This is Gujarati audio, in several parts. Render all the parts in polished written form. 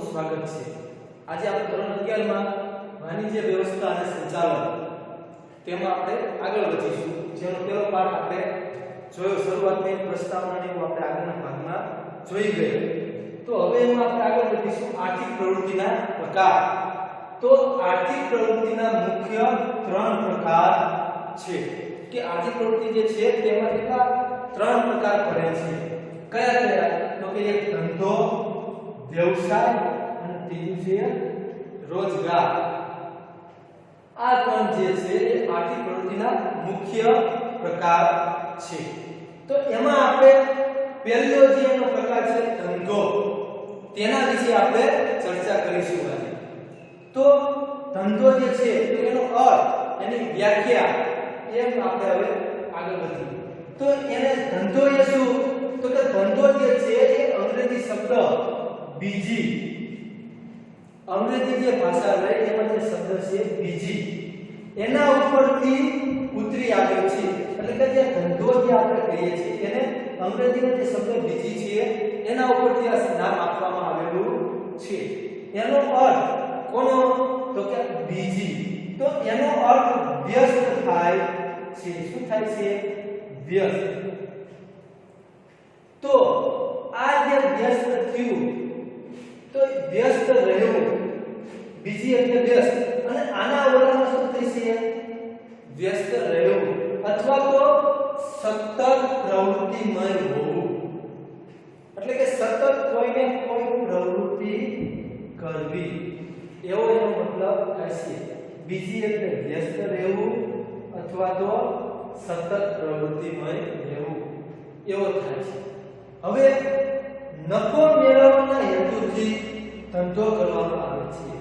સ્વાગત છે। આજે આપણે ધોરણ 11 માં વાણિજ્ય વ્યવસ્થા અને સંચાલન તેમાં આપણે આગળ વધીશું। જેનો પહેલો પાઠ આપણે જોયો, શરૂઆતની પ્રસ્તાવનાની આપણે આગળના ભાગમાં જોઈ ગયા। તો હવે એમાં આપણે આગળ વધીશું આર્થિક પ્રવૃત્તિના પ્રકાર। તો આર્થિક પ્રવૃત્તિના મુખ્ય 3 પ્રકાર છે કે આર્થિક પ્રવૃત્તિ જે છે તેમાં કેટલા 3 પ્રકાર પડે છે। કયા કયા? તો કે એક ધંધો, વ્યવસાય અને ત્રીજું છે રોજગાર। આ 3 જે છે એ આર્થિક પ્રવૃત્તિના મુખ્ય પ્રકાર છે। તો એમાં આપણે પહેલો જે એનો પ્રકાર છે ધંધો, તેના વિશે આપણે ચર્ચા કરીશું આજે। તો ધંધો જે છે તો એનો અર્થ, એની વ્યાખ્યા એમ આપણે હવે આગળ વધીએ। તો એને ધંધો એ શું? તો કે ધંધો જે છે એ અંગ્રેજી શબ્દ બીજી, અંગ્રેજી જે ભાષા છે એમાં જે શબ્દ છે બીજી, એના ઉપરથી ઉતરી આવ્યો છે। એટલે કે જે ધંધો જે આપણે કહીએ છીએ એને અંગ્રેજીનો જે શબ્દ બીજી છે એના ઉપરથી આ નામ આપવામાં આવેલું છે। એનો અર્થ કોનો? તો કે બીજી। તો એનો અર્થ વ્યસ્ત થાય છે। શું થાય છે? વ્યસ્ત। તો આ જે વ્યસ્ત થયું, તો વ્યસ્ત રહેવું, બીજી એટલે વ્યસ્ત, અને આના વલણમાં શું થશે? વ્યસ્ત રહેવું અથવા તો સતત પ્રવૃત્તિમય હોવું। એટલે કે સતત કોઈને કોઈ પ્રવૃત્તિ કરવી, એવો એનો મતલબ થશે। બીજી એટલે વ્યસ્ત રહેવું અથવા તો સતત પ્રવૃત્તિમય રહેવું, એવો થાય છે। હવે નફો મેળવવાના હેતુથી ધંધો કરવામાં આવે છે।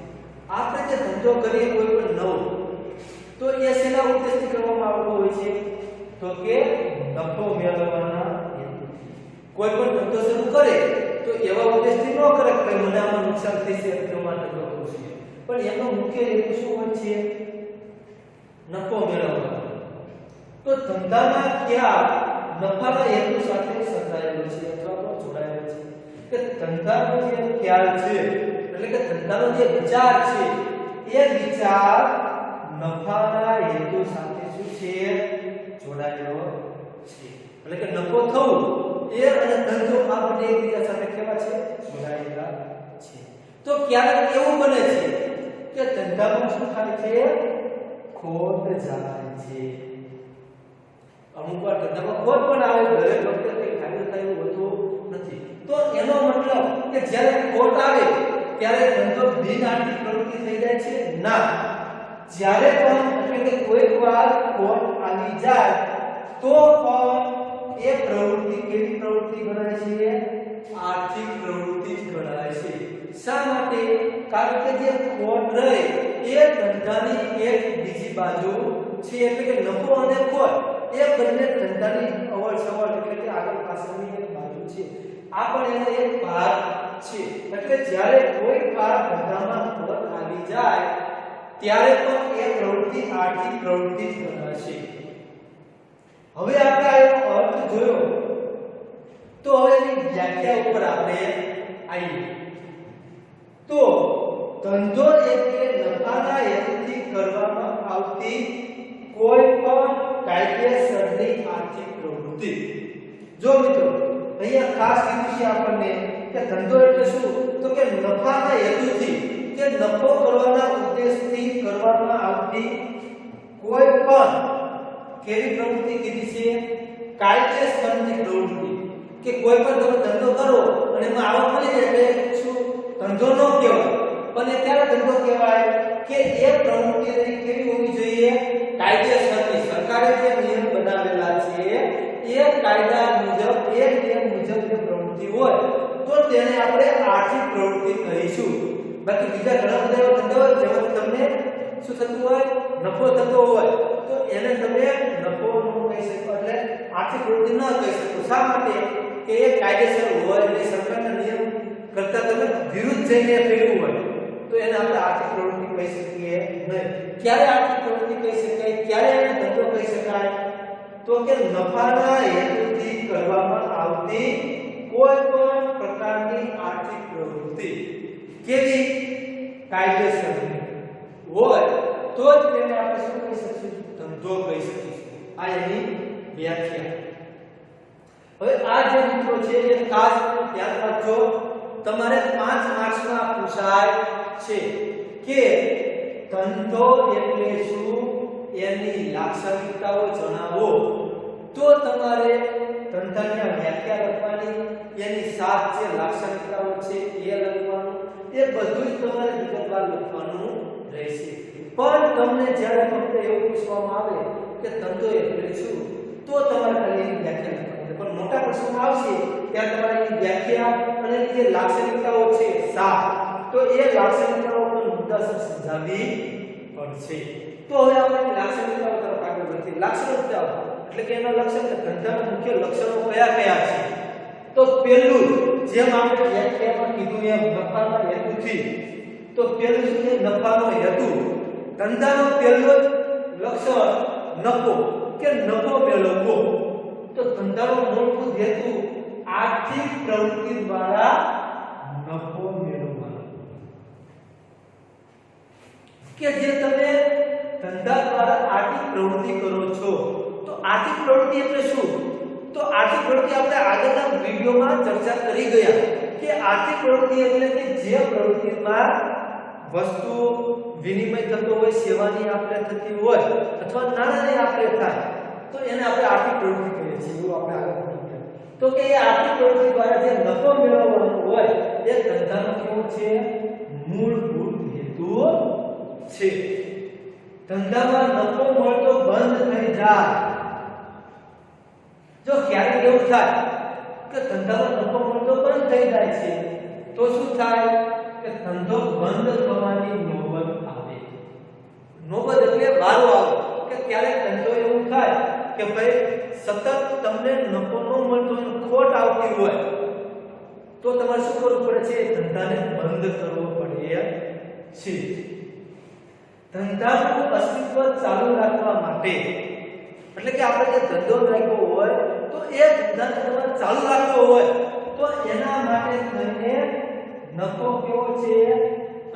આપણે જે ધંધો કરીએ કોઈ પણ નવો, તો એ શેના ઉદ્દેશથી કરવામાં આવતો હોય છે? તો કે નફો મેળવવાના હેતુથી। કોઈ પણ ધંધો શરૂ કરે તો એવા ઉદ્દેશથી ન કરે કે મને આમાં નુકસાન થશે એટલા માટે કરવું છે, પણ એનો મુખ્ય હેતુ શું હોય છે? નફો મેળવવાનો। તો ધંધામાં ખ્યાલ નફાના હેતુ સાથે સંકળાયેલો છે અથવા તો જોડાયેલો છે। કે ધંધાનો જે ખ્યાલ છે, એટલે કે ધંધાનો જે વિચાર છે, એ વિચાર નફાના હેતુ સાથે શું છે? જોડાયેલો છે। એટલે કે નફો થવું એ અને ધંધો આ બંને એકબીજા સાથે કેવા છે? જોડાયેલા છે। તો ક્યારેક એવું બને છે કે ધંધામાં શું થાય છે? ખોટ જાય છે। અમુક વાર ધંધામાં ખોટ પણ આવે, દરેક વખતે કંઈ ફાયદો થાય એવું હોતું નથી। તો એનો મતલબ કે જ્યારે ખોટ આવે ત્યારે ધંધો બિનઆર્થિક પ્રવૃત્તિ થઈ જાય છે? ના, જ્યારે પણ એટલે કે કોઈક વાર ખોટ આવી જાય તો પણ એ પ્રવૃત્તિ કેવી પ્રવૃત્તિ ગણાય છે? આર્થિક પ્રવૃત્તિ જ ગણાય છે। શા માટે? કારણ કે જે ખોટ રહે એ ધંધાની એક બીજી બાજુ છે। એટલે કે નફો અને ખોટ એ બંને ધંધાની અવળસવળ એટલે કે આગળ પાછળની એક બાજુ છે। આ પણ એનો એક ભાગ છે। એટલે જ્યારે કોઈ વાર ધંધામાં ખોટ આવી જાય ત્યારે પણ એ પ્રવૃત્તિ આર્થિક પ્રવૃત્તિ જ ગણાશે। હવે આપણે આનો અર્થ જોયો, તો હવે એની વ્યાખ્યા ઉપર આપણે આવીએ। તો ધંધો એટલે નફાના હેતુથી કરવામાં આવતી કોઈ પણ કાયદેસરની આર્થિક પ્રવૃત્તિ। જો મિત્રો અહીંયા ખાસ કીધું છે આપણને કે ધંધો એટલે શું? તો કે નફાના હેતુથી કે નફો કરવાના ઉદ્દેશથી કરવામાં આવતી કોઈ પણ કેવી પ્રવૃત્તિ કીધી છે? કાયદેસરની પ્રવૃત્તિ। કે કોઈ પણ તમે ધંધો કરો અને એમાં આવક મળી જાય એટલે શું? ધંધો ન કહેવાય, પણ એ ત્યારે ધંધો કહેવાય કે એ પ્રવૃત્તિ કેવી હોવી જોઈએ? કાયદેસરની। સરકારે જે નિયમ બનાવેલા છે એ કાયદા મુજબ, એ નિયમ મુજબ જે પ્રવૃત્તિ હોય તો તેને આપણે આર્થિક પ્રવૃત્તિ કહીશું। બાકી બીજા ઘણા બધા એવા ધંધા હોય જેમાં તમને શું થતું હોય? નફો થતો હોય, તો એને તમે નફો ન કહી શકો, એટલે આર્થિક પ્રવૃત્તિ ન કહી શકો। શા માટે? કે એ કાયદેસર હોય એટલે સરકારના નિયમ કરતા તમે વિરુદ્ધ જઈને કર્યું હોય તો એને આપણે આર્થિક પ્રવૃત્તિ કહી શકીએ નહીં। ક્યારે આર્થિક પ્રવૃત્તિ કહી શકાય? ક્યારે એને ધંધો કહી શકાય? તો કે નફાના હેતુથી કરવામાં આવતી કોઈ પણ પ્રકારની આર્થિક પ્રવૃત્તિ। કેવી કાયદેસરની હોય તો જ તેને આપણે શું કહી શકીશું? ધંધો કહી શકીશું. આ એની વ્યાખ્યા. હવે આ જે મિત્રો છે એ ખાસ ધ્યાન રાખજો. તમારે 5 માર્ક્સમાં પૂછાય છે કે ધંધો એટલે શું, એની લાક્ષણિકતાઓ જણાવો. તો તમારે ધંધાની વ્યાખ્યા લખવાની, એની 7 જે લાક્ષણિકતાઓ છે એ લખવાનું, એ બધું જ તમારે વિગતવાર લખવાનું રહેશે. પણ તમને જ્યારે ફક્ત એવું પૂછવામાં આવે કે ધંધો એટલે શું, તો તમારે ખાલી એની વ્યાખ્યા લખવાની. પણ મોટા પ્રશ્નો આવશે ત્યારે તમારે એની વ્યાખ્યા અને જે લાક્ષણિકતાઓ છે 7, તો એ લાક્ષણિકતાઓ પર મુદ્દાસર સમજાવવી પડશે. તો હવે આપણે લાક્ષણિકતાઓ તરફ આગળ વધીએ. લાક્ષણિકતાઓ એટલે કે એના લક્ષણ, કે ધંધાના મુખ્ય લક્ષણો કયા કયા છે? તો પહેલું, જેમ આપણે વ્યાખ્યામાં કીધું એમ, નફાના હેતુથી. તો પહેલું શું છે? નફાનો હેતુ. ધંધાનો પહેલો જ લક્ષણ નફો, કે નફો મેળવવો. તો ધંધાનો મૂળભૂત હેતુ આર્થિક પ્રવૃત્તિ દ્વારા નફો મેળવવાનો. કે જે તમે ધંધા દ્વારા આર્થિક પ્રવૃત્તિ કરો છો. તો આર્થિક પ્રવૃત્તિ એટલે શું? તો આર્થિક પ્રવૃત્તિ આપણે આગળના વિડિયોમાં ચર્ચા કરી ગયા કે આર્થિક પ્રવૃત્તિ એટલે કે જે પ્રવૃત્તિમાં વસ્તુ વિનિમય થતો હોય, સેવાની આપણે થતી હોય અથવા નાણાંની આપણે થાય, તો એને આપણે આર્થિક પ્રવૃત્તિ કહીએ છીએ. એવું આપણે આગળ ભણીએ. તો કે એ આર્થિક પ્રવૃત્તિ દ્વારા જે નફો મેળવવાનો હોય એ ધંધાનો કેવો છે? મૂળભૂત હેતુ છે. ધંધામાં નફો મળતો બંધ થઈ જાય. જો ક્યારેક એવું થાય કે ધંધામાં નફો મળતો બંધ થઈ જાય છે, તો શું થાય? કે ધંધો બંધ થવાની નોબત આવે. નોબત એટલે વારો આવે કે ક્યારેક ધંધો એવું થાય કે ભાઈ સતત તમને નફો ન મળતો હોય, ખોટ આવતી હોય, તો તમારે શું કરવું પડે છે? ધંધાને બંધ કરવો પડે છે. ધંધાનું અસ્તિત્વ ચાલુ રાખવા માટે, એટલે કે આપણે જે ધંધો રાખ્યો હોય તો એ ધંધાને તમારે ચાલુ રાખવો હોય તો એના માટે થઈને નફો કેવો છે?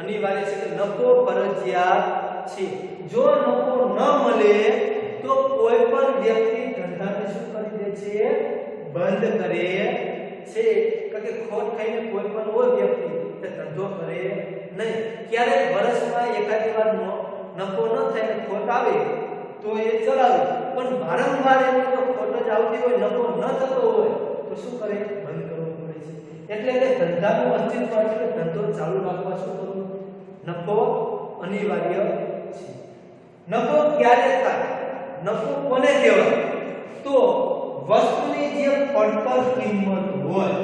અનિવાર્ય છે. કે નફો ફરજિયાત છે. જો નફો ન મળે તો કોઈ પણ વ્યક્તિ ધંધાને શું કરી દે છે? બંધ કરે છે. કે ખોટ ખાઈને કોઈ પણ હોય વ્યક્તિ તે ધંધો કરે નહીં. ક્યારેક વર્ષમાં એકાદી વાર નફો ન થાય, ખોટ આવે તો એ ચલાવે, પણ વારંવાર એનો જો ખોટ જ આવતી હોય, નફો ન થતો હોય, તો શું કરે? બંધ કરવો પડે છે. એટલે કે ધંધાનું અસ્તિત્વ એટલે ધંધો ચાલુ રાખવા શું કરવું? નફો અનિવાર્ય છે. નફો ક્યારે થાય? નફો કોને કહેવાય? તો વસ્તુની જે પડતર કિંમત હોય,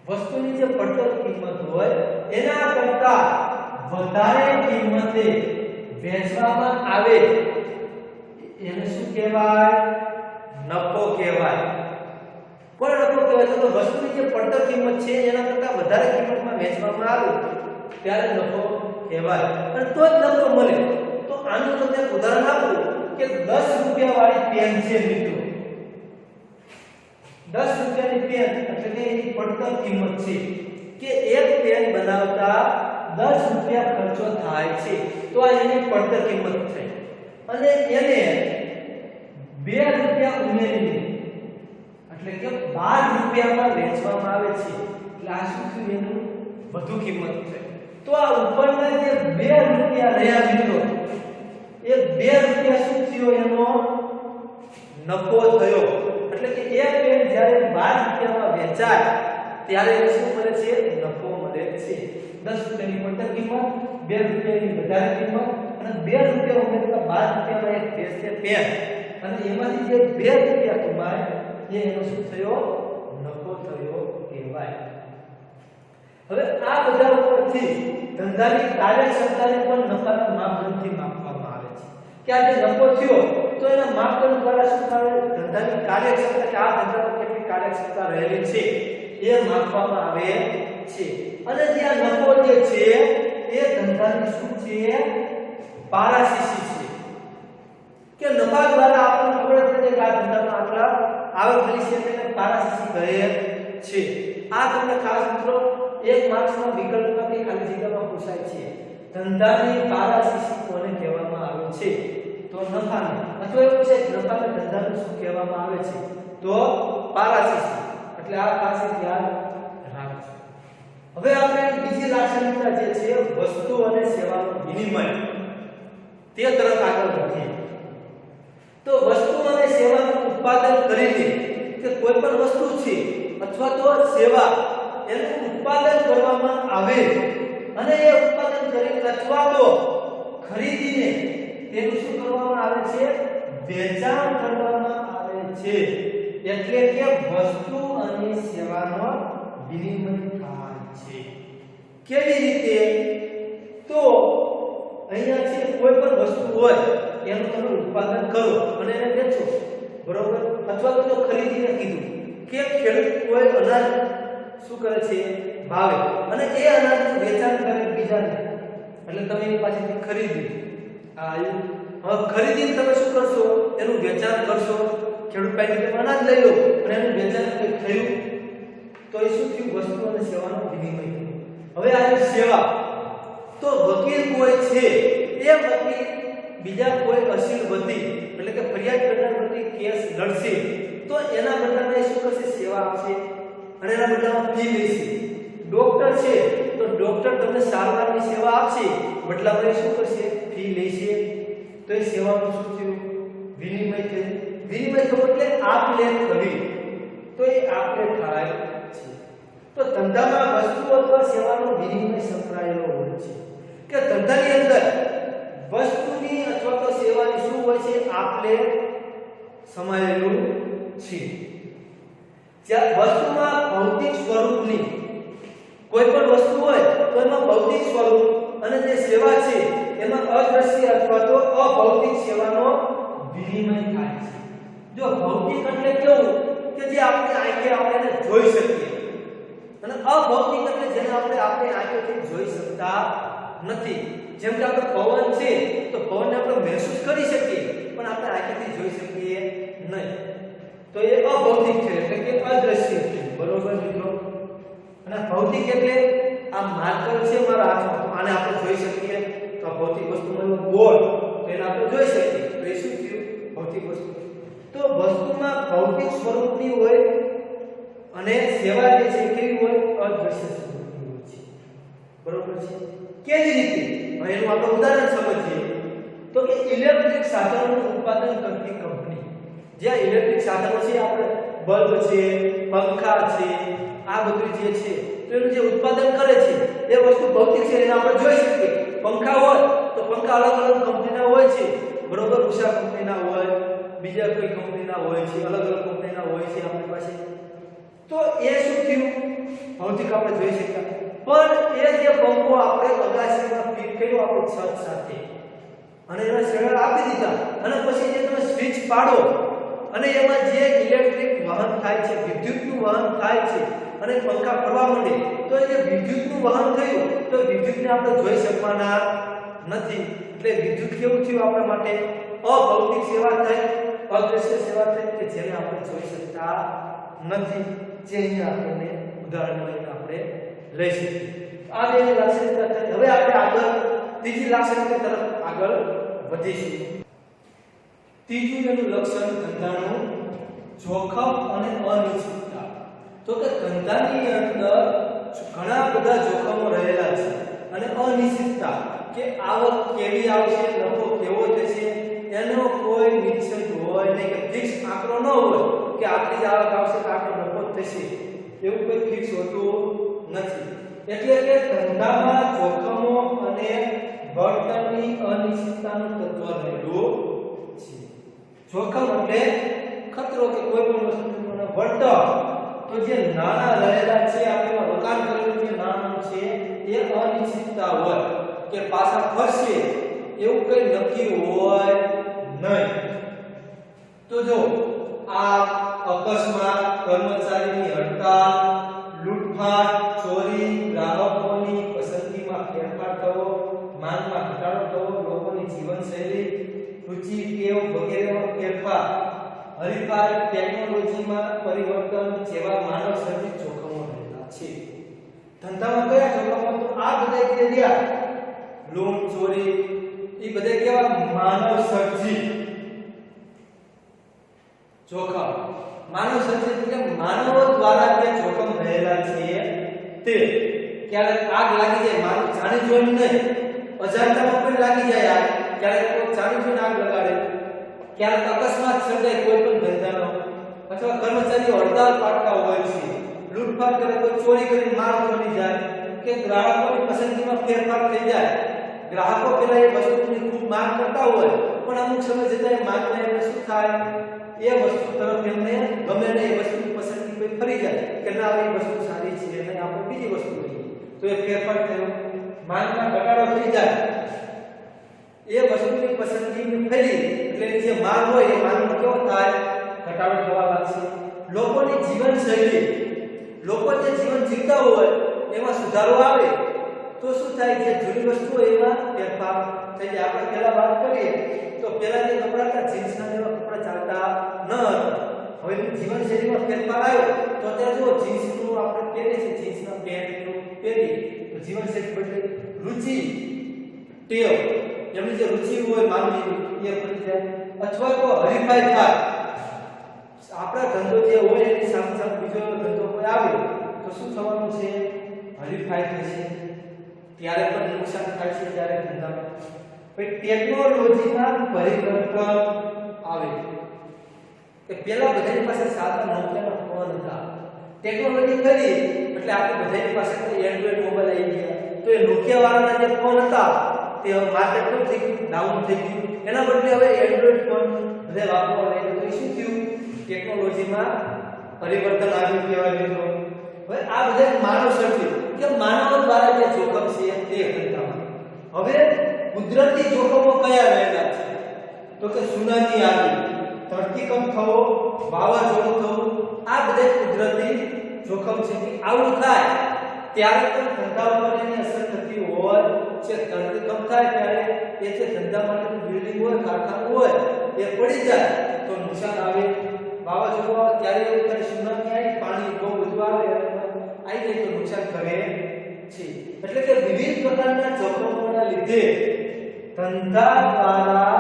વસ્તુની જે પડતર કિંમત હોય એના કરતા વધારે કિંમતે વેચવામાં આવે એને શું કહેવાય? નફો કહેવાય. કોણ નફો કહેવાય? તો વસ્તુની જે પડતર કિંમત છે એના કરતા વધારે કિંમતમાં વેચવામાં આવે ત્યારે નફો કહેવાય. અને તો જ નફો મળે. તો આનું તમને ઉદાહરણ આપું કે 10 રૂપિયા વાળી પેન છે મિત્રો. 10 રૂપિયાની પેન એટલે કે એની પડતર કિંમત છે કે એક પેન બનાવતા 10 રૂપિયા ખર્ચો થાય છે. તો આ એની પડતર કિંમત થઈ. અને એને 2 રૂપિયા ઉમેરીને એટલે કે 12 રૂપિયામાં વેચવામાં આવે છે. એટલે આ શું થયું? એનું વધુ કિંમત થઈ. તો આ ઉપરના જે 2 રૂપિયા રહ્યા મિત્રો, એ 2 રૂપિયા શું થયો? એનો નફો થયો. એટલે કે એક પેન જ્યારે 12 રૂપિયામાં વેચાય ત્યારે એને શું મળે છે? નફો મળે છે. 10 રૂપિયાની પડતર કિંમત, 2 રૂપિયાની વધારે કિંમત અને 2 રૂપિયા ઉમેરતા 12 રૂપિયામાં એક વેચે પેન, અને એમાંથી જે 2 રૂપિયા કમાય એ એનો શું થયો? નફો થયો કહેવાય. હવે આ બધા ઉપરથી ધંધાની કાર્યક્ષમતાને પણ નફાના માપદંડથી માપવામાં આવે છે. કે આ જે નફો થયો તો એના માપદંડ દ્વારા શું થાય? ધંધાની કાર્યક્ષમતા, કે આ ધંધામાં કેટલી કાર્યક્ષમતા રહેલી છે એ માપવામાં આવે છે. અને જે આ નફો જે છે એ ધંધાની શું છે? પારાશીશી છે. કે નફા દ્વારા આપણને ખબર પડે કે આ ધંધામાં આટલા આવક થઈ છે, તેને પારાશીશી કહે છે. આ તમને ખાસ મિત્રો એક માર્ક્સના વિકલ્પમાં કે ખાલી જગ્યામાં પૂછાય છે ધંધાની પારાશીશી કોને કહેવામાં આવે છે તો નફાને, અથવા એવું છે નફાને ધંધાને શું કહેવામાં આવે છે તો પારાશીશી, એટલે આ ખાસ યાદ રાખજો. હવે આપણે બીજી લાક્ષણિકતા જે છે વસ્તુ અને સેવાનો વિનિમય તે તરફ આગળ વધીએ. તો વસ્તુ અને સેવાનું ઉત્પાદન કરીને કે કોઈ પણ વસ્તુ છે અથવા તો સેવા એનું ઉત્પાદન કરવામાં આવે અને એ ઉત્પાદન કરીને અથવા તો ખરીદીને તેનું શું કરવામાં આવે છે વેચાણ કરવામાં આવે છે, એટલે કે વસ્તુ અને સેવાનો વિનિમય થાય છે. કેવી રીતે તો અહીંયા છે કોઈ પણ વસ્તુ હોય એનું તમે ઉત્પાદન કરો અને એને વેચો, બરોબર, અથવા તો ખરીદીને કીધું કે ખેડૂત કોઈ અનાજ શું કરે છે ભાવે અને એ અનાજનું વેચાણ કરે બીજાને, એટલે તમે એની પાસેથી ખરીદી હવે ખરીદીને તમે શું કરશો એનું વેચાણ કરશો, ખેડૂત પાસેથી અનાજ લઈ લો અને એનું વેચાણ કંઈક થયું તો એ શું થયું વસ્તુ અને સેવાનો વિનિમય થયો. હવે આ સેવા તો વકીલ કોઈ છે એ વકીલ બીજા કોઈ અસીલ વતી એટલે કે ફરિયાદ કરનાર વતી કેસ લડશે તો એના બદલામાં શું કરશે સેવા આપશે અને એના બદલામાં ફી લેશે. ડોક્ટર છે તો ડોક્ટર તમને સારવારની સેવા આપશે બદલામાં શું કરશે ફી લેશે, તો એ સેવાનું શું થયું વિનિમય થયું. વિનિમય થયો એટલે આપ-લે થવી, તો એ આપ-લે થાય છે. તો ધંધામાં વસ્તુ અથવા સેવાનો વિનિમય સંકળાયેલો હોય છે કે ધંધાની અંદર વસ્તુની અથવા તો સેવાની શું હોય છે આપ-લે સમાયેલું છે. જ્યાં વસ્તુમાં ભૌતિક સ્વરૂપની કોઈ પણ વસ્તુ હોય તો એમાં ભૌતિક સ્વરૂપ અને જે સેવા છે એમાં અદ્રશ્ય અથવા તો અભૌતિક સેવાનો વિનિમય થાય છે. જો ભૌતિક એટલે કેવું કે જે આપણે આંખે આપણે જોઈ શકીએ અને અભૌતિક એટલે જેને આપણે આંખોથી જોઈ શકતા નથી. જેમ કે આપણે પવન છે તો પવનને આપણે મહેસૂસ કરી શકીએ પણ આપણે આંખોથી જોઈ શકીએ નહીં, તો એ અભૌતિક છે એટલે કે અદ્રશ્ય છે, બરોબર મિત્રો. અને ભૌતિક એટલે આ માર્કર છે મારા હાથમાં આને આપણે જોઈ શકીએ તો ભૌતિક વસ્તુમાં બોર્ડ તો એને આપણે જોઈ શકીએ તો એ શું થયું ભૌતિક વસ્તુ. તો વસ્તુમાં ભૌતિક સ્વરૂપની હોય અને સેવા જે છે કેવી હોય અદ્રશ્ય સ્વરૂપની હોય છે, બરોબર છે. કેવી રીતે હવે એનું આપણે ઉદાહરણ સમજીએ તો કે ઇલેક્ટ્રિક સાધનોનું ઉત્પાદન કરતી કંપની, જ્યાં ઇલેક્ટ્રિક સાધનો છે આપણે બલ્બ છે પંખા છે આ બધું જે છે તો એનું જે ઉત્પાદન કરે છે એ વસ્તુ ભૌતિક છે એને આપણે જોઈ શકીએ. પંખા હોય તો પંખા અલગ અલગ કંપનીના હોય છે, બરોબર, ઉષા કંપનીના હોય બીજા કોઈ કંપનીના હોય છે, અલગ અલગ કંપનીના હોય છે આપણી પાસે, તો એ શું થયું ભૌતિક આપણે જોઈ શકીએ. પણ એ જે પંખો આપણે અગાસીમાં ફિટ કર્યો આપણી છત સાથે અને એના શેડર આપી દીધા અને પછી જે તમે સ્વિચ પાડો અને એમાં જે ઇલેક્ટ્રિક વહન થાય છે વિદ્યુતનું વહન થાય છે અને પંખા ફરવા માંડે તો એ જે વિદ્યુતનું વહન થયું તો વિદ્યુતને આપણે જોઈ શકવાના નથી. એટલે વિદ્યુત કેવું થયું આપણા માટે અભૌતિક સેવા થઈ, અદ્રશ્ય સેવા થઈ કે જેને આપણે જોઈ શકતા નથી, જે અહીંયા આપણને ઉદાહરણ લઈને આપણે લઈ શકીએ. આ બે લાક્ષણિકતા થઈ. હવે આપણે આગળ ત્રીજી લાક્ષણિકતા તરફ આગળ વધીશું. ત્રીજું એનું લક્ષણ ધંધાનું જોખમ અને અનિશ્ચિતતા. તો કે ધંધાની અંદર ઘણા બધા જોખમો રહેલા છે અને અનિશ્ચિતતા કે આવક કેવી આવશે, નફો કેવો થશે એનો કોઈ નિશ્ચિત હોય નહીં કે ફિક્સ આંકડો ન હોય કે આટલી જ આવક આવશે તો આટલો નફો થશે, એવું કોઈ ફિક્સ હોતું નથી. એટલે કે ધંધામાં જોખમો અને વળતરની અનિશ્ચિતતાનું તત્વ રહેલું છે. જોખમ એટલે ખતરો કે કોઈ પણ વસ્તુનો વળતર, તો જે નાણાં રહેલા છે આપણે રોકાણ કરેલું જે નાણાં છે એ અનિશ્ચિતતા હોય કે પાછા ફરશે એવું કઈ નક્કી હોય નહીં. તો જો આ અકસ્માત, કર્મચારીની હડતાલ, લૂંટફાટ, ચોરી, ગ્રાહકોની પસંદગીમાં ફેરફાર થવો, માંગમાં ઘટાડો થવો, લોકોની જીવનશૈલી, રુચિ, ટેવ વગેરેમાં ફેરફાર, હરીફાઈ, ટેકનોલોજીમાં પરિવર્તન જેવા માનવ સર્જિત જોખમો રહેલા છે. ધંધામાં કયા જોખમો? તો આ બધા જે રહ્યા લૂંટ ચોરી એ બધા કેવા માનવ સર્જિત જોખમ. માનવ સર્જિત એટલે માનવો દ્વારા જે જોખમ રહેલા છે તે. ક્યારેક આગ લાગી જાય, માનવ જાણી જોઈને નહીં, અજાણતામાં પણ લાગી જાય આગ. ક્યારેક કોઈ જાણી જોઈને આગ લગાડે, ક્યારેક અકસ્માત સર્જાય કોઈ પણ ધંધાનો, અથવા કર્મચારીઓ હડતાલ પાડતા હોય છે, લૂંટફાટ કરે, કોઈ ચોરી કરીને માલ ચોરી જાય, કે ગ્રાહકોની પસંદગીમાં ફેરફાર થઈ જાય. ગ્રાહકો પેલા એ વસ્તુની ખૂબ માંગ કરતા હોય પણ અમુક સમય જતા એ માંગને એમને શું થાય, એ વસ્તુ તરફ એમને ગમે ને એ વસ્તુની પસંદગી કોઈ ફરી જાય કે ના એ વસ્તુ સારી છે અને આપણે બીજી વસ્તુ લઈએ, તો એ ફેરફાર થયો, માંગમાં ઘટાડો થઈ જાય. એ વસ્તુની પસંદગી ફરી એટલે જે માંગ હોય એ માંગમાં કેવો થાય, ઘટાડો થવા લાગશે. લોકોની જીવનશૈલી, લોકો જે જીવન જીવતા હોય એમાં સુધારો આવે તો શું થાય, જે જૂની વસ્તુ હોય એમાં ફેરફાર થઈ જાય. આપણે પહેલા વાત કરીએ તો પહેલા જે કપડા હતા જીન્સના જેવા કપડા ચાલતા ન હતા. હવે જીવનશૈલીમાં ફેરફાર આવ્યો તો અત્યારે જો જીન્સનું આપણે પહેરીએ છીએ, જીન્સના પેન્ટનું પહેરી તો જીવનશૈલી બદલે, રુચિ ટેવ એમની જે રુચિ હોય માનવીની એ બદલી જાય, અથવા તો હરીફાઈ થાય. આપણા ધંધો જે હોય એની સામે સામે બીજો ધંધો કોઈ આવે તો શું થવાનું છે, હરીફાઈ થશે, ત્યારે પણ નુકસાન થાય છે. ત્યારે ધંધામાં પછી ટેકનોલોજીમાં પરિવર્તન આવે કે પહેલા બધાની પાસે સાદા નોકિયાના ફોન હતા, ટેકનોલોજી કરી એટલે આપણે બધાની પાસે એન્ડ્રોઇડ મોબાઈલ આવી ગયા, તો એ નોકિયા વાળાના જે ફોન હતા તે માર્કેટ પર થઈ ગયું, ડાઉન થઈ ગયું. એના બદલે હવે એન્ડ્રોઇડ ફોન બધા વાપરવા લાગ્યા. તો શું થયું, ટેકનોલોજીમાં પરિવર્તન આવ્યું કહેવાય મિત્રો. હવે આ બધા માનવ સર્જિત કે માનવ દ્વારા જે જોખમ છે તે ઘટનામાં. હવે કુદરતી જોખમો કયા રહેલા છે, તો કે સુનામી આવી, ધરતીકંપ થવો, વાવાઝોડું થવું, આ બધા કુદરતી જોખમ છે. કે આવું થાય ત્યારે પણ ધંધા ઉપર એની અસર થતી હોય છે. ધરતીકંપ થાય ત્યારે એ જે ધંધા માટેનું બિલ્ડિંગ હોય, કારખાનું હોય એ પડી જાય તો નુકસાન આવે. વાવાઝોડું આવે ત્યારે એવું થાય, સુનામી આવી, પાણી બહુ બધું આવે આવી જાય તો નુકસાન કરે છે. એટલે કે વિવિધ પ્રકારના જોખમોના લીધે ધંધા દ્વારા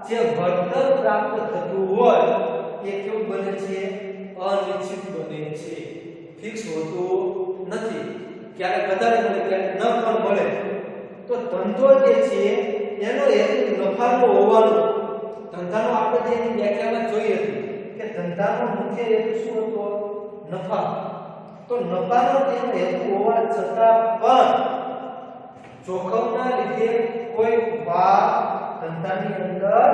જે વળતર પ્રાપ્ત થતું હોય એ કેવું બને છે, અનિશ્ચિત બને છે, ફિક્સ હોતું નથી. ક્યારેક વધારે મળે, ક્યારેક ન પણ મળે. તો ધંધો જે છે એનો હેતુ નફાનો હોવાનો, ધંધાનો આપણે જે વ્યાખ્યામાં જોઈએ કે ધંધાનો મુખ્ય હેતુ શું હતો, નફા. તો નફાનો તેનો હેતુ હોવા છતાં પણ જોખમના લીધે કોઈ વાર ધંધાની અંદર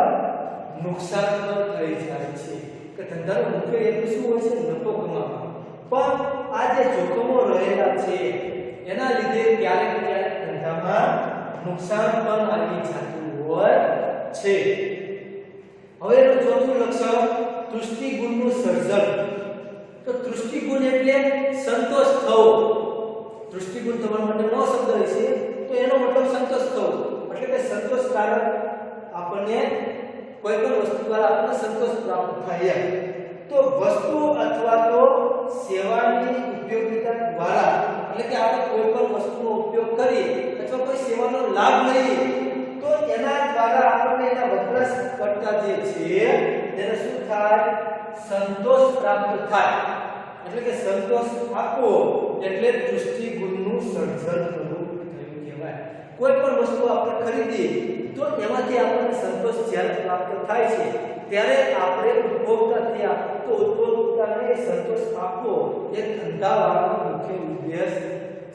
નુકસાન પણ થઈ જાય છે. કે ધંધાનો મુખ્ય હેતુ શું હોય છે, નફો કમાવાનો, પણ આ જે જોખમો રહેલા છે એના લીધે ક્યારેક ક્યારેક ધંધામાં નુકસાન પણ આવી જતું હોય છે. હવે એનું ચોથું લક્ષણ તૃષ્ટિગુણનું સર્જન. તો તૃષ્ટિગુણ એટલે સંતોષ થવો. તૃષ્ટિગુણ તમારા માટે નવો શબ્દ છે તો એનો મતલબ સંતોષ થવો, એટલે કે સંતોષકારક આપણને કોઈ પણ વસ્તુ દ્વારા આપણને સંતોષ પ્રાપ્ત થાય. તો વસ્તુ અથવા તો સેવાની ઉપયોગિતા દ્વારા, એટલે કે આપણે કોઈ પણ વસ્તુનો ઉપયોગ કરીએ અથવા કોઈ સેવાનો લાભ લઈએ તો એના દ્વારા આપણને એના વપરાશ કરતા જે છે તેને શું થાય, સંતોષ પ્રાપ્ત થાય. એટલે કે સંતોષ આપવો એટલે તૃષ્ટિગુણનું સર્જન થયું કહેવાય. કોઈ પણ વસ્તુ આપણે ખરીદીએ તો એમાંથી આપણને સંતોષ જ્યારે પ્રાપ્ત થાય છે ત્યારે આપણે ઉપભોક્તાથી આપતો ઉપભોક્તાને સંતોષ આપવો એ ધંધાવાળાનો મુખ્ય ઉદ્દેશ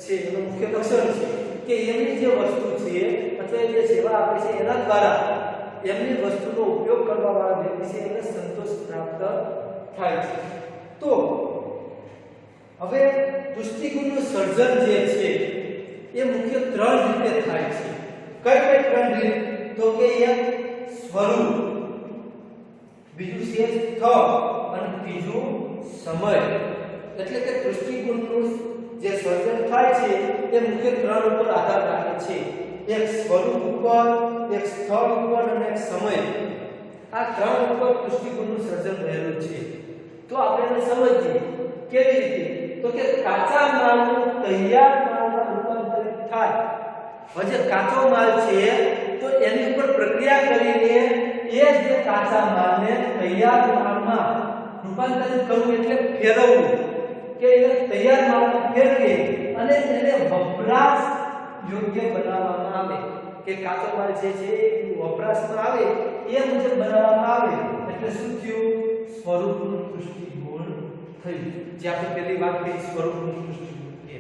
છે, એનો મુખ્ય લક્ષણ છે. કે એમની જે વસ્તુ છે અથવા જે સેવા આપે છે એના દ્વારા એમની વસ્તુનો ઉપયોગ કરવા વાળા વ્યક્તિ છે એને સંતોષ પ્રાપ્ત થાય છે. તો હવે તૃષ્ટિગુણનું સર્જન જે છે એ મુખ્ય ત્રણ રીતે થાય છે. કઈ કઈ ત્રણ રીત? તો કે એક સ્વરૂપ, બીજું છે સ્થળ અને ત્રીજું સમય. એટલે કે તૃષ્ટિગુણનું જે સર્જન થાય છે એ મુખ્ય ત્રણ ઉપર આધાર રાખે છે. એક સ્વરૂપ ઉપર, એક સ્થળ ઉપર અને એક સમય. આ ત્રણ ઉપર તૃષ્ટિગુણનું સર્જન રહેલું છે. તો આપણે એને સમજીએ કેવી રીતે. તો કે કાચા માલનું તૈયાર માલમાં રૂપાંતરિત થાય. હવે જે કાચો માલ છે તો એની ઉપર પ્રક્રિયા કરીને એ જે કાચા માલને તૈયાર માલમાં રૂપાંતરિત કરવું એટલે ફેરવવું, કે એ તૈયાર માલને ફેરવી અને એને વપરાશ યોગ્ય બનાવવામાં આવે, કે કાચો માલ જે છે એ વપરાશમાં આવે એ મુજબ બનાવવામાં આવે. એટલે શું થયું? સ્વરૂપનું પુષ્ટિગુણ થયું. જે આપણે પહેલી વાત કરી સ્વરૂપનું પુષ્ટિગુણ એ.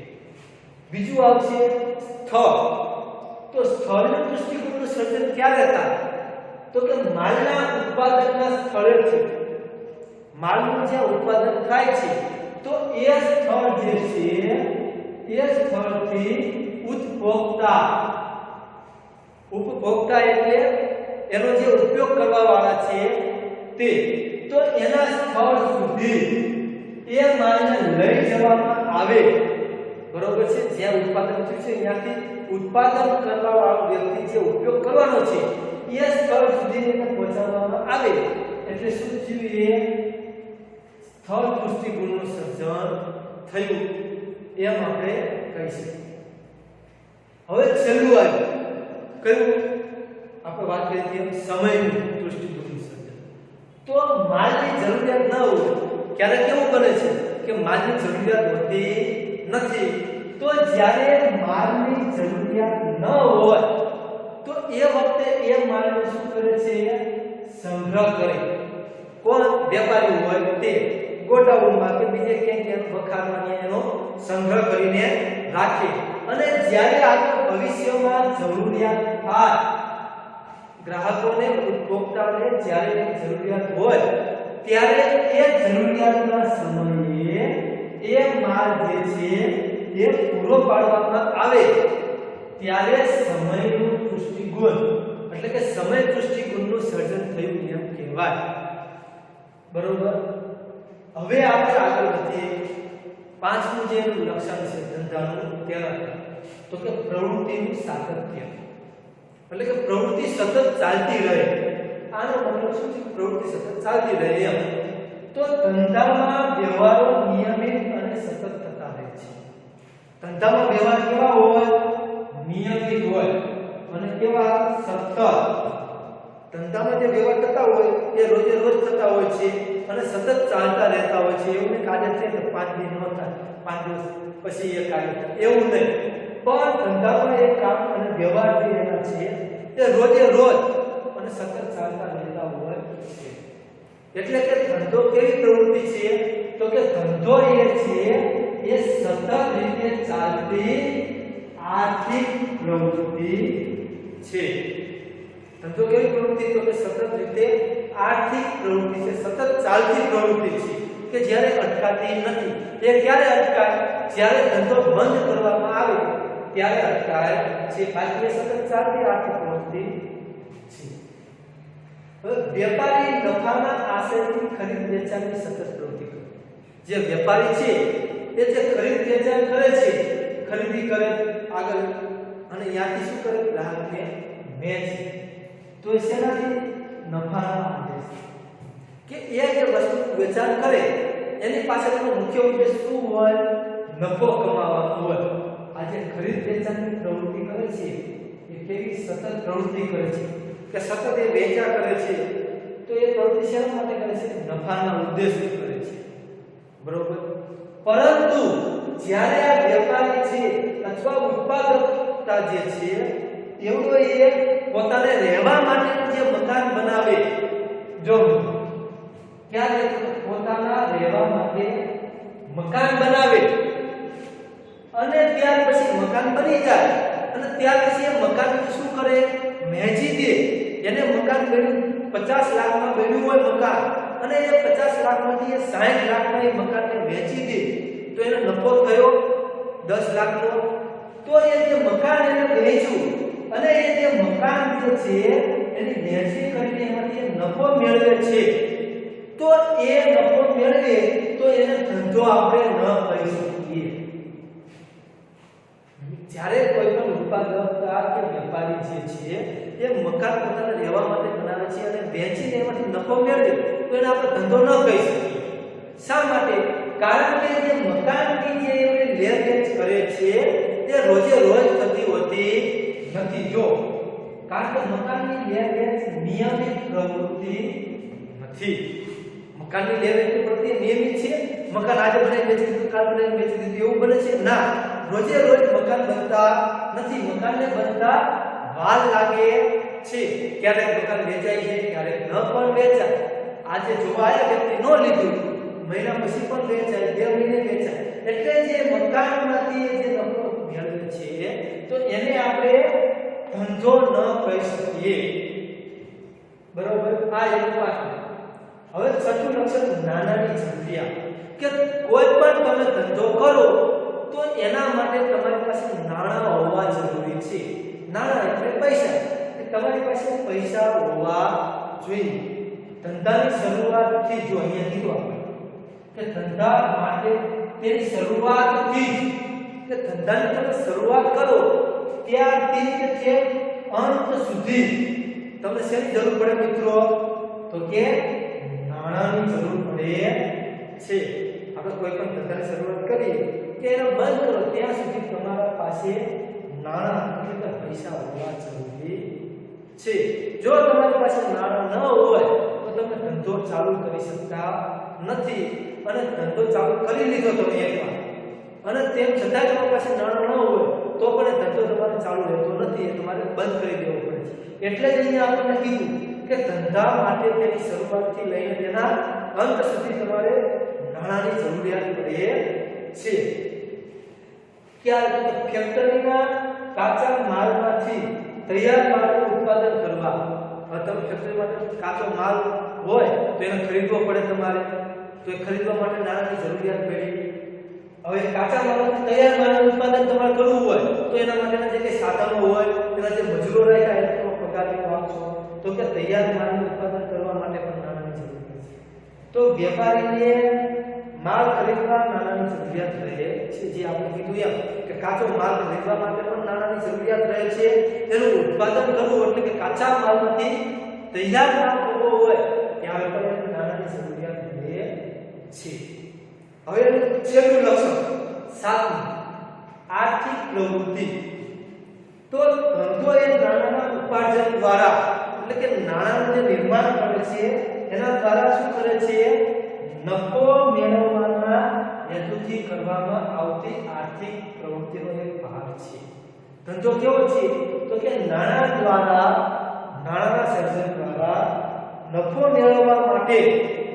બીજું આવશે સ્થળ. તો સ્થળનું પુષ્ટિગુણનું સર્જન ક્યારે થાય? તો કે માલના ઉત્પાદનના સ્થળેથી, માલનું જે ઉત્પાદન થાય છે તો એ સ્થળ જે છે એ સ્થળથી ઉપભોક્તા એટલે એનો જે ઉપયોગ કરવા વાળા છે તે, તો એના સ્થળ સુધી એ માલને લઈ જવામાં આવે. બરોબર છે? જ્યાં ઉત્પાદન થયું છે ત્યાંથી ઉત્પાદન કરવા વાળો વ્યક્તિ જે ઉપયોગ કરવાનો છે એ સ્થળ સુધી એને પહોંચાડવામાં આવે. એટલે શું થયું? એ સ્થળ પુષ્ટિગુણનું સર્જન થયું એમ આપણે કહી શકીએ. હવે છેલ્લું આવ્યું કયું? આપણે વાત કરી હતી સમયનું પુષ્ટિગુણનું સર્જન. તો માલની જરૂરિયાત ન હોય ક્યારે કેવું બને છે કે માલની જરૂરિયાત હોતી નથી. તો જ્યારે માલની જરૂરિયાત ન હોય તો એ વખતે એ માલનો શું કરે છે? સંગ્રહ કરે. કોણ? વેપારી હોય તે ગોડાઉનમાં કે બીજે ક્યાંક એનો વખારમાં એનો સંગ્રહ કરીને રાખે. અને જ્યારે આગળ ભવિષ્યમાં જરૂરિયાત થાય, ગ્રાહકોને ઉપભોક્તાઓને જ્યારે જરૂરિયાત હોય ત્યારે એ જરૂરિયાતના સમયે એ માલ જે છે એ પૂરો પાડવામાં આવે ત્યારે સમયનું પુષ્ટિગુણ એટલે કે સમય પુષ્ટિગુણનું સર્જન થયું એમ કહેવાય. બરોબર? હવે આપણે આગળ વધીએ. પાંચમું જે લક્ષણ છે ધંધાનું તેના, તો કે પ્રવૃત્તિનું સાતત્ય. એટલે કે પ્રવૃત્તિ સતત ચાલતી રહે. આનો મતલબ શું છે? પ્રવૃત્તિ સતત ચાલતી રહે એમ. તો ધંધામાં વ્યવહારો નિયમિત અને સતત થતા રહે છે. ધંધામાં વ્યવહાર કેવા હોય? નિયમિત હોય અને કેવા? સતત. ધંધામાં જે વ્યવહાર થતા હોય એ રોજે રોજ થતા હોય છે અને સતત ચાલતા રહેતા હોય છે. એવું નહીં કાર્ય છે કે 5 દિન ન થાય, 5 દિવસ પછી એ કાર્ય થાય, એવું નહીં. પણ ધંધામાં એક કામ અને વ્યવહાર જે એના છે એ રોજે રોજ અને સતત ચાલતા રહેતા હોય છે. એટલે કે ધંધો કેવી પ્રવૃત્તિ છે? તો કે ધંધો એ છે એ સતત રીતે ચાલતી આર્થિક પ્રવૃત્તિ છે. ધંધો કેવી પ્રવૃત્તિ? તો કે સતત રીતે આર્થિક પ્રવૃત્તિ છે, સતત ચાલતી પ્રવૃત્તિ છે કે જ્યારે અટકાતી નથી. એ ક્યારે અટકાય? જ્યારે ધંધો બંધ કરવામાં આવે ત્યારે અટકાય છે. બાકી એ સતત ચાલતી આર્થિક પ્રવૃત્તિ છે. વેપારી નફાના આશયથી ખરીદ વેચાણની સતત પ્રવૃત્તિ કરે. જે વેપારી છે એ જે ખરીદ વેચાણ કરે છે, ખરીદી કરે આગળ અને ત્યાંથી શું કરે? ગ્રાહકને વેચે. તો એ શેનાથી? નફાના આદેશ. કે એ જે વસ્તુ વેચાણ કરે એની પાછળનો મુખ્ય ઉદ્દેશ શું હોય? નફો કમાવાનો હોય. આ જે ખરીદ વેચાણની પ્રવૃત્તિ કરે છે એ કેવી સતત પ્રવૃત્તિ કરે છે કે સતત એ વેચાણ કરે છે. તો એ પ્રવૃત્તિ શેના માટે કરે છે? નફાના ઉદ્દેશથી કરે છે. બરોબર? પરંતુ જ્યારે આ વેપારી છે અથવા ઉત્પાદકતા જે છે એવડો એ પોતાને રહેવા માટેનું જે મકાન બનાવે, જો ક્યારે પોતાના રહેવા માટે મકાન બનાવે અને ત્યાર પછી મકાન બની જાય અને ત્યાર પછી એ મકાન શું કરે? વહેંચી દે. એને મકાન બન્યું 50 લાખમાં બન્યું હોય મકાન અને એ 50 લાખમાંથી એ 60 લાખમાં એ મકાનને વહેંચી દે તો એનો નફો થયો 10 લાખનો. તો એ જે મકાન એને વેચ્યું અને એ જે મકાન જે છે એની વહેંચણી કરીને એમાંથી નફો મેળવે છે, તો એ નફો મેળવે તો એને ધંધો આપણે ન કહી શકીએ. જ્યારે કોઈ પણ ઉત્પાદકતા કે વેપારી જે છે એ મકાન પોતાને રહેવા માટે બનાવે છે અને વેચીને એમાંથી નફો મેળવે તો એને આપણે ધંધો ન કહી શકીએ. શા માટે? કારણ કે જે મકાનની જે લે વેચ કરે છે તે રોજે રોજ થતી હોતી નથી. જો કારણ કે મકાનની લે વેચ નિયમિત પ્રવૃત્તિ નથી. મકાનની લે વેચની પ્રવૃત્તિ નિયમિત છે. મકાન આજે બનાવી વેચી દીધું, કાલ બનાવી વેચી દીધું એવું બને છે? ના, રોજે રોજ મકાન બનતા નથી. મકાનને બનતા વાર લાગે છે. ક્યારેક મકાન વેચાય છે, ક્યારેક ન પણ વેચાય. આજે જોવા આવ્યા વ્યક્તિ ન લીધું, મહિના પછી પણ વેચાય, 2 મહિને વેચાય. એટલે જે મકાનમાંથી જે નફો મેળવે છે તો એને આપણે ધંધો ન કહી શકીએ. બરોબર? આ એક વાત. હવે છઠ્ઠું લક્ષણ નાણાંની જરૂરિયાત. કે કોઈ પણ તમે ધંધો કરો તો એના માટે તમારી પાસે નાણાં હોવા જરૂરી છે. નાણાં એટલે પૈસા. તમારી પાસે પૈસા હોવા જોઈએ. ધંધાની શરૂઆતથી જો અહીંયા કીધું આપણે કે ધંધા માટે તેની શરૂઆતથી કે ધંધાની તમે શરૂઆત કરો ત્યારથી કે તે અંત સુધી તમને શેની જરૂર પડે મિત્રો? તો કે નાણાંની જરૂર પડે છે. આપણે કોઈ પણ ધંધાની શરૂઆત કરીએ કે એને બંધ કરો ત્યાં સુધી તમારા પાસે નાણાં એટલે પૈસા હોવા જરૂરી છે. જો તમારી પાસે નાણાં ન હોય તો તમે ધંધો ચાલુ કરી શકતા નથી. અને ધંધો ચાલુ કરી લીધો તમે એકવાર અને તેમ છતાં તમારી પાસે નાણાં ન હોય તો પણ ધંધો તમારે ચાલુ રહેતો નથી. એ તમારે બંધ કરી દેવો પડે છે. એટલે જ અહીંયા આપણને કીધું કે ધંધા માટે તેની શરૂઆતથી લઈને તેના અંત સુધી તમારે નાણાંની જરૂરિયાત પડે છે. ક્યારે? ફેક્ટરીના કાચા માલમાંથી તૈયાર માલનું ઉત્પાદન કરવા. હવે તમે ફેક્ટરીમાં કાચો માલ હોય તો એને ખરીદવો પડે તમારે. તો એ ખરીદવા માટે નાણાંની જરૂરિયાત પડી. હવે કાચા માલમાંથી તૈયાર માલનું ઉત્પાદન તમારે કરવું હોય તો એના માટેના જે કંઈ સાધનો હોય, એના જે મજૂરો રાખ્યા એને તમે પગાર આપશો. તો કે તૈયાર માલનું ઉત્પાદન કરવા માટે પણ નાણાંની જરૂર છે. તો વેપારીને માલ ખરીદવા નાણાંની જરૂરિયાત રહે છે. જે આપણે કીધું એમ કે કાચો માલ ખરીદવા માટે પણ નાણાંની જરૂરિયાત રહે છે. તેનું ઉત્પાદન કરવું એટલે કે કાચા માલમાંથી તૈયાર માલ કરવો હોય ત્યારે પણ નાણાંની જરૂરિયાત રહે છે. હવે છેલ્લું લક્ષણ 7મું આર્થિક પ્રવૃત્તિ. તો ધંધો એ નાણાંના ઉપાર્જન દ્વારા એટલે કે નાણાંનું જે નિર્માણ કરે છે એના દ્વારા શું કરે છે? નફો મેળવવાના હેતુથી કરવામાં આવતી આર્થિક પ્રવૃત્તિનો એક ભાગ છે. ધંધો કેવો છે? તો કે નાણાં દ્વારા, નાણાંના સર્જન દ્વારા નફો મેળવવા માટે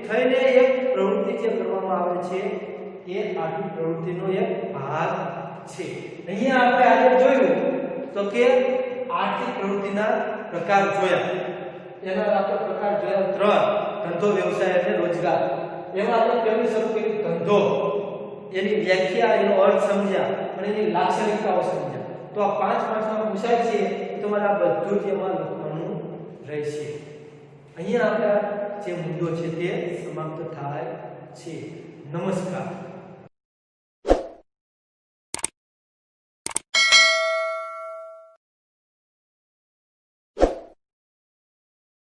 થઈને એક પ્રવૃત્તિ જે કરવામાં આવે છે એ આર્થિક પ્રવૃત્તિનો એક ભાગ છે. અહીંયા આપણે આજે જોયું તો કે આર્થિક પ્રવૃત્તિના પ્રકાર જોયા. એના આપણે પ્રકાર જોયા 3: ધંધો, વ્યવસાય અને રોજગાર. એમાં આપણે પહેલું શરૂ કર્યું ધંધો. એની વ્યાખ્યા, એનો અર્થ સમજ્યા અને એની લાક્ષણિકતાઓ સમજ્યા. તો આ 5 માં પૂછાય છે તમારે આ બધું જ એમાં લખવાનું રહેશે. અહીંયા આપણે જે મુદ્દો છે તે સમાપ્ત થાય છે. નમસ્કાર.